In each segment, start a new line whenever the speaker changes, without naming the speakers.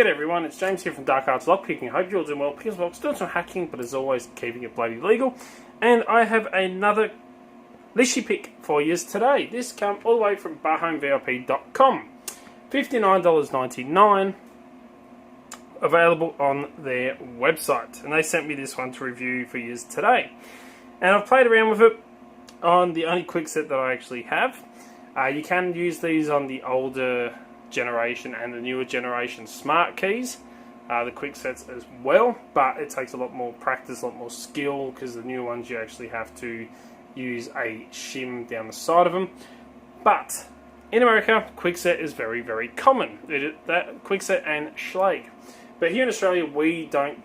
G'day everyone, it's James here from Dark Arts Lockpicking. Hope you're all doing well. Picking blocks, doing some hacking, but as always, keeping it bloody legal. And I have another lishi pick for you today. This comes all the way from barhomevip.com. $59.99, available on their website. And they sent me this one to review for you today. And I've played around with it on the only quick set that I actually have. You can use these on the older generation and the newer generation smart keys, the quick sets as well, but it takes a lot more practice, a lot more skill, because the new ones you actually have to use a shim down the side of them. But in America, quick set is very, very common. That quick set and Schlag. But here in Australia, we don't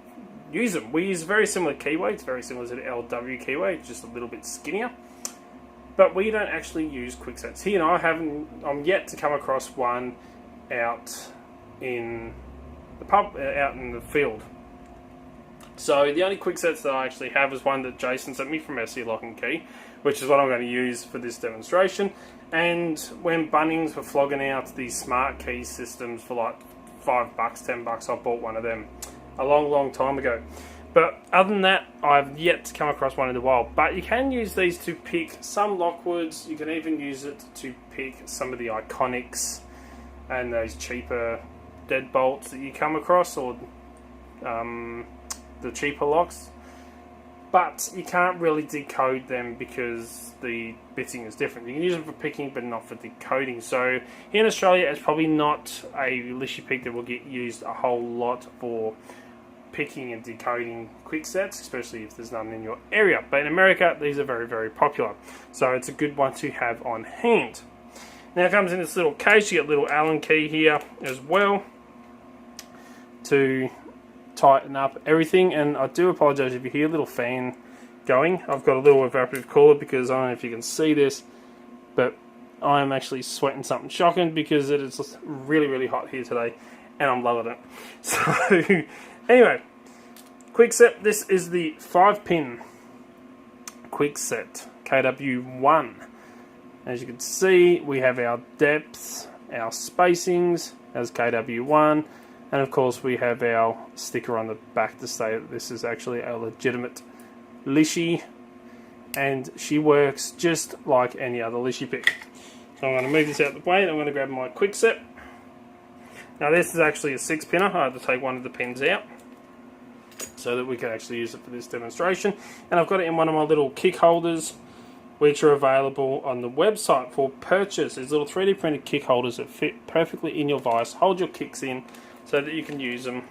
use them. We use very similar keyway. It's very similar to the LW keyway, just a little bit skinnier. But we don't actually use quick sets here. And I'm yet to come across one out in the pub, out in the field. So the only quick sets that I actually have is one that Jason sent me from SC Lock and Key, which is what I'm going to use for this demonstration. And when Bunnings were flogging out these smart key systems for like $5, $10, I bought one of them a long, long time ago. But other than that, I've yet to come across one in the wild. But you can use these to pick some Lockwoods. You can even use it to pick some of the Iconics and those cheaper deadbolts that you come across, or the cheaper locks. But you can't really decode them because the bitting is different. You can use them for picking, but not for decoding. So here in Australia, it's probably not a lishi pick that will get used a whole lot for picking and decoding quick sets, especially if there's none in your area. But in America, these are very, very popular. So it's a good one to have on hand. Now it comes in this little case. You get a little Allen key here as well to tighten up everything. And I do apologise if you hear a little fan going. I've got a little evaporative cooler because I don't know if you can see this, but I am actually sweating something shocking because it is really, really hot here today and I'm loving it. So anyway, quick set. This is the 5-pin quick set, KW1. As you can see, we have our depths, our spacings as KW1, and of course we have our sticker on the back to say that this is actually a legitimate lishi, and she works just like any other lishi pick. So I'm going to move this out of the way and I'm going to grab my quick set. Now this is actually a 6-pinner. I had to take one of the pins out so that we can actually use it for this demonstration. And I've got it in one of my little kick holders, which are available on the website for purchase. These little 3D printed kick holders that fit perfectly in your vise, hold your kicks in so that you can use them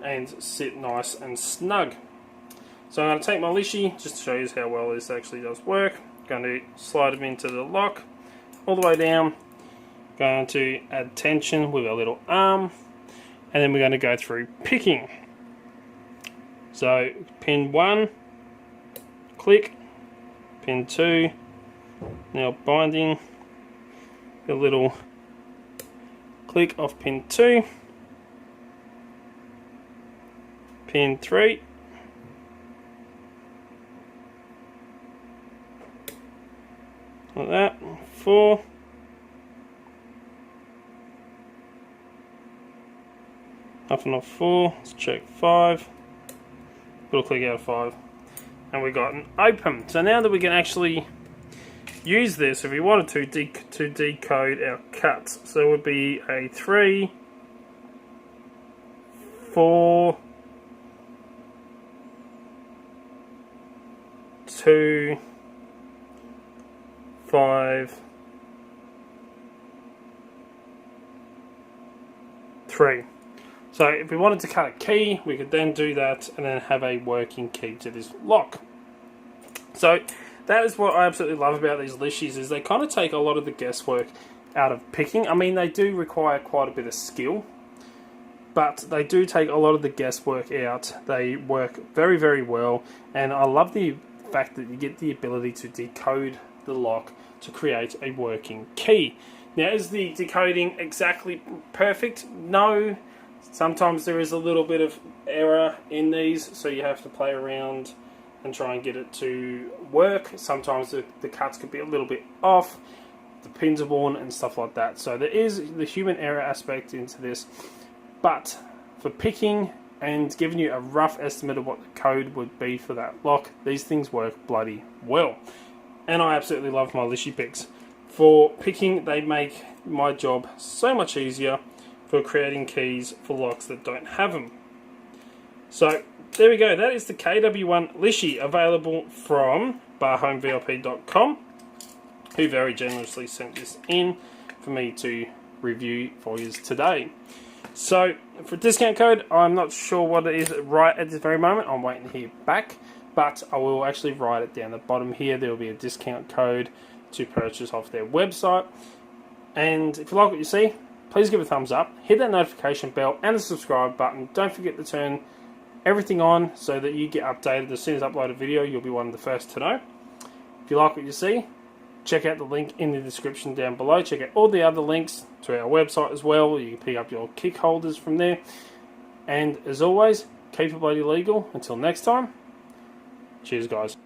and sit nice and snug. So I'm going to take my lishi just to show you how well this actually does work. I'm going to slide them into the lock all the way down. Going to add tension with our little arm, and then we're going to go through picking. So pin 1, click, pin 2, now binding, a little click off pin 2, pin 3, like that, 4, nothing off 4, let's check 5, little click out of 5. And we got an open. So now that we can actually use this, if we wanted to decode our cuts, so it would be a 3, 4, 2, 5, 3. So if we wanted to cut a key, we could then do that and then have a working key to this lock. So that is what I absolutely love about these lishis, is they kind of take a lot of the guesswork out of picking. I mean, they do require quite a bit of skill, but they do take a lot of the guesswork out. They work very, very well, and I love the fact that you get the ability to decode the lock to create a working key. Now, is the decoding exactly perfect? No. Sometimes there is a little bit of error in these, so you have to play around and try and get it to work. Sometimes the cuts could be a little bit off, the pins are worn and stuff like that. So there is the human error aspect into this, but for picking and giving you a rough estimate of what the code would be for that lock, these things work bloody well. And I absolutely love my lishi picks. For picking, they make my job so much easier for creating keys for locks that don't have them. So there we go, that is the KW1 lishi, available from barhomevip.com, who very generously sent this in for me to review for you today. So for discount code, I'm not sure what it is right at this very moment. I'm waiting to hear back, but I will actually write it down the bottom here. There will be a discount code to purchase off their website. And if you like what you see, please give it a thumbs up, hit that notification bell and the subscribe button. Don't forget to turn everything on so that you get updated as soon as I upload a video. You'll be one of the first to know. If you like what you see, check out the link in the description down below. Check out all the other links to our website as well. You can pick up your kick holders from there. And as always, keep it bloody legal. Until next time, cheers guys.